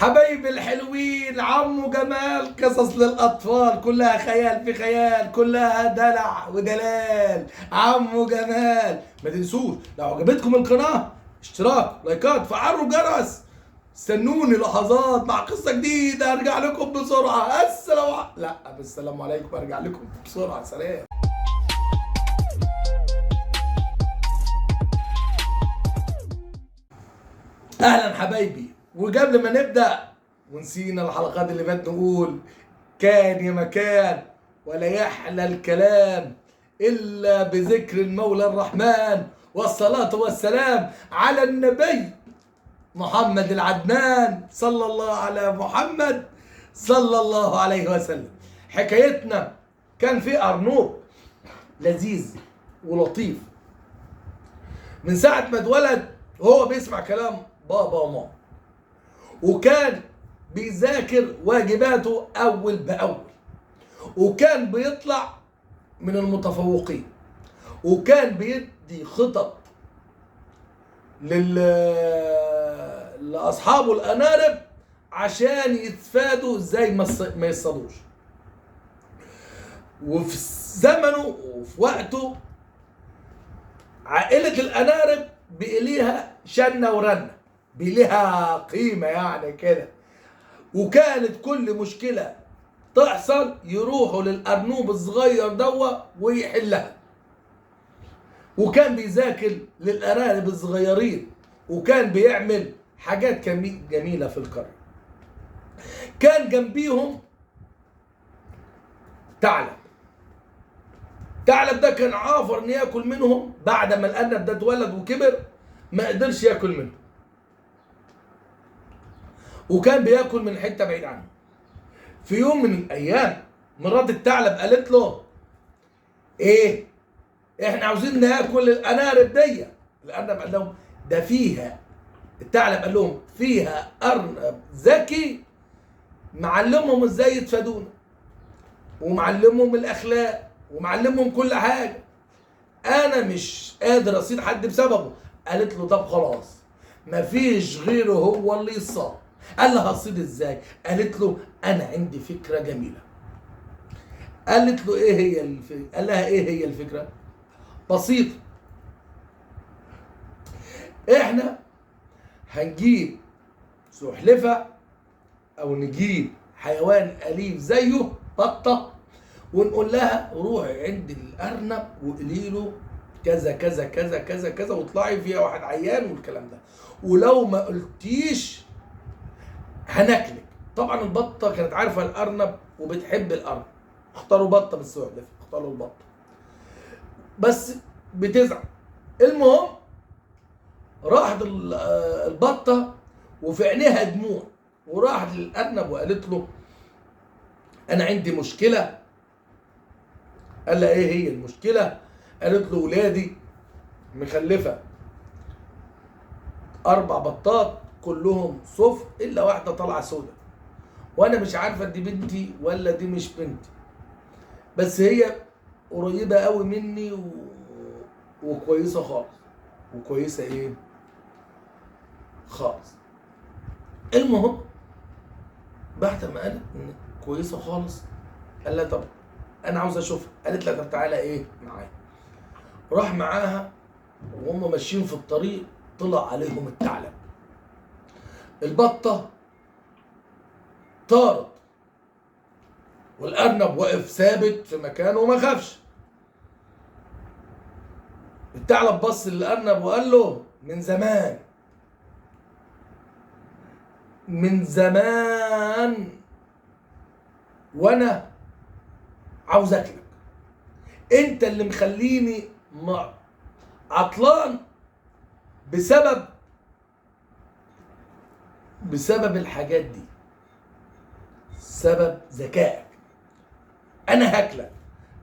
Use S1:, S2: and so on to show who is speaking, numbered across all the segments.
S1: حبايبي الحلوين، عمو جمال قصص للأطفال، كلها خيال في خيال، كلها دلع ودلال. عمو جمال، ما تنسوش لو عجبتكم القناة اشتراك، لايكات، فعلوا الجرس. استنوني لحظات مع قصة جديدة ارجع لكم بسرعة. السلام عليكم، ارجع لكم بسرعة. سلام. اهلا حبايبي، وقبل ما نبدا ونسينا الحلقات اللي فاتت نقول كان يا مكان ولا يحلى الكلام الا بذكر المولى الرحمن، والصلاه والسلام على النبي محمد العدنان، صلى الله على محمد صلى الله عليه وسلم. حكايتنا كان في ارنوب لذيذ ولطيف، من ساعه ما اتولد وهو بيسمع كلام بابا وماما، وكان بيذاكر واجباته أول بأول، وكان بيطلع من المتفوقين، وكان بيدي خطط لأصحابه الأنارب عشان يتفادوا ازاي ما يصطادوش. وفي زمنه وفي وقته عائلة الأنارب بإليها شنة ورنة، بإليها قيمة يعني كده. وكانت كل مشكلة تحصل يروحوا للأرنوب الصغير دوا ويحلها. وكان بيذاكر للأرانب الصغيرين، وكان بيعمل حاجات جميلة في القرية. كان جنبيهم ثعلب. الثعلب ده كان عافر ان ياكل منهم بعد ما الأرنب ده اتولد وكبر، ما قدرش ياكل منه، وكان بياكل من حته بعيد عنه. في يوم من الايام مرات الثعلب قالت له ايه، احنا عاوزين ناكل الانارب دي. الارنب قال لهم ده فيها، الثعلب قال لهم فيها ارنب ذكي معلمهم ازاي يتفادونا، ومعلمهم الاخلاق، ومعلمهم كل حاجه، انا مش قادر اصيد حد بسببه. قالت له طب خلاص، مفيش غيره هو اللي يصاب. قال لها هصيد ازاي؟ قالت له انا عندي فكره جميله. قالت له ايه هي الفكره؟ قال لها ايه هي الفكره؟ بسيطه، احنا هنجيب سلحفه او نجيب حيوان اليف زيه بطه، ونقول لها روحي عند الارنب وقولي له كذا كذا كذا كذا كذا، واطلعي فيها واحد عيان والكلام ده، ولو ما قلتيش هناكلك. طبعا البطه كانت عارفه الارنب وبتحب الارنب، اختاروا بطه بالسلحفاه، اختاروا البطه بس بتزعل. المهم راحت البطه وفي عينيها دموع، وراحت للارنب وقالت له انا عندي مشكله. قال لها ايه هي المشكله؟ قالت له ولادي مخلفه 4 بطات كلهم صفر الا واحده طالعه سودا، وانا مش عارفه دي بنتي ولا دي مش بنتي، بس هي قريبه قوي مني وكويسه خالص. وكويسه ايه خالص؟ المهم بعد ما قالت ان كويسه خالص، قال لها طب انا عاوز اشوفها. قالت لها طب تعالى ايه معايا. راح معاها، وهم ماشيين في الطريق طلع عليهم الثعلب. البطه طارت، والارنب واقف ثابت في مكانه وما خافش. الثعلب بص للارنب وقال له من زمان وانا عاوز اكلك، انت اللي مخليني عطلان بسبب الحاجات دي، سبب ذكائك. انا هاكلك.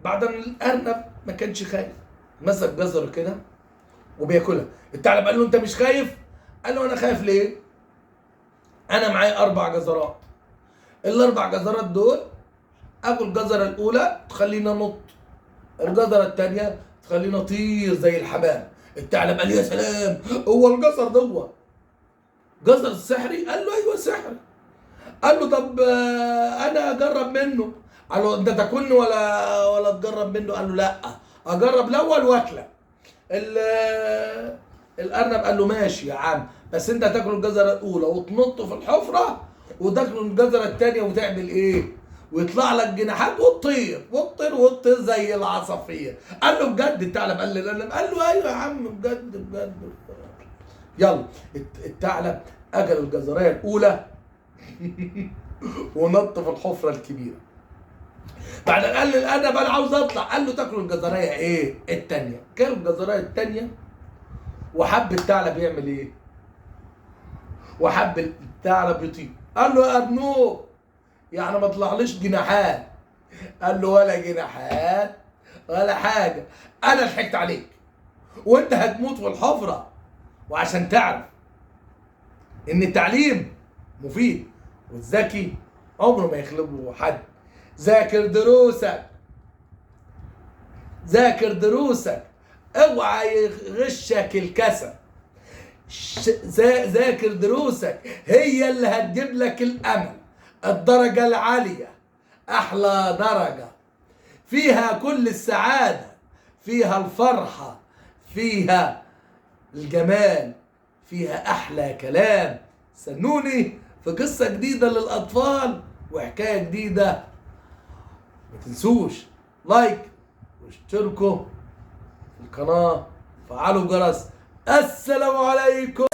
S1: بعد ما الارنب ما كانش خايف، مسك جزر كده وبياكلها. الثعلب قال له انت مش خايف؟ قال له انا خايف ليه؟ انا معايا 4 جزرات، ال4 جزرات دول اكل الجزره الاولى تخلينا نط، الجزره الثانيه تخلينا نطير زي الحمام. الثعلب قال يا سلام، هو الجزر دوت جزر السحري؟ قال له ايوه سحري. قال له طب انا اجرب منه. قال له انت تاكلني ولا تجرب منه؟ قال له لا، اجرب الاول واكلك. الارنب قال له ماشي يا عم، بس انت هتاكل الجزره الاولى وتنط في الحفره، وتاكل الجزره الثانيه وتعمل ايه؟ ويطلع لك جناحات وتطير وتطير زي العصافير. قال له بجد؟ الثعلب قال للارنب، قال له ايوه يا عم بجد بجد. يلا الثعلب اكل الجزريه الاولى ونط في الحفره الكبيره. بعد قال للارنب انا عاوز اطلع. قال له تاكل الجزريه ايه؟ الثانيه. كل الجزريه الثانيه، وحب الثعلب يعمل ايه؟ وحب الثعلب يطير. قال له يا ارنوب يعني ما طلعليش جناحات؟ قال له ولا جناحات ولا حاجه، انا ضحكت عليك وانت هتموت في الحفره. وعشان تعرف ان التعليم مفيد، والذكي عمره ما يخلبه حد. ذاكر دروسك، ذاكر دروسك، اوعى يغشك الكسل. ذاكر دروسك، هي اللي هتجيب لك الامل. الدرجة العالية احلى درجة، فيها كل السعادة، فيها الفرحة، فيها الجمال، فيها احلى كلام. استنوني في قصة جديدة للاطفال وحكاية جديدة. ما تنسوش لايك واشتركوا في القناة، فعلوا الجرس. السلام عليكم.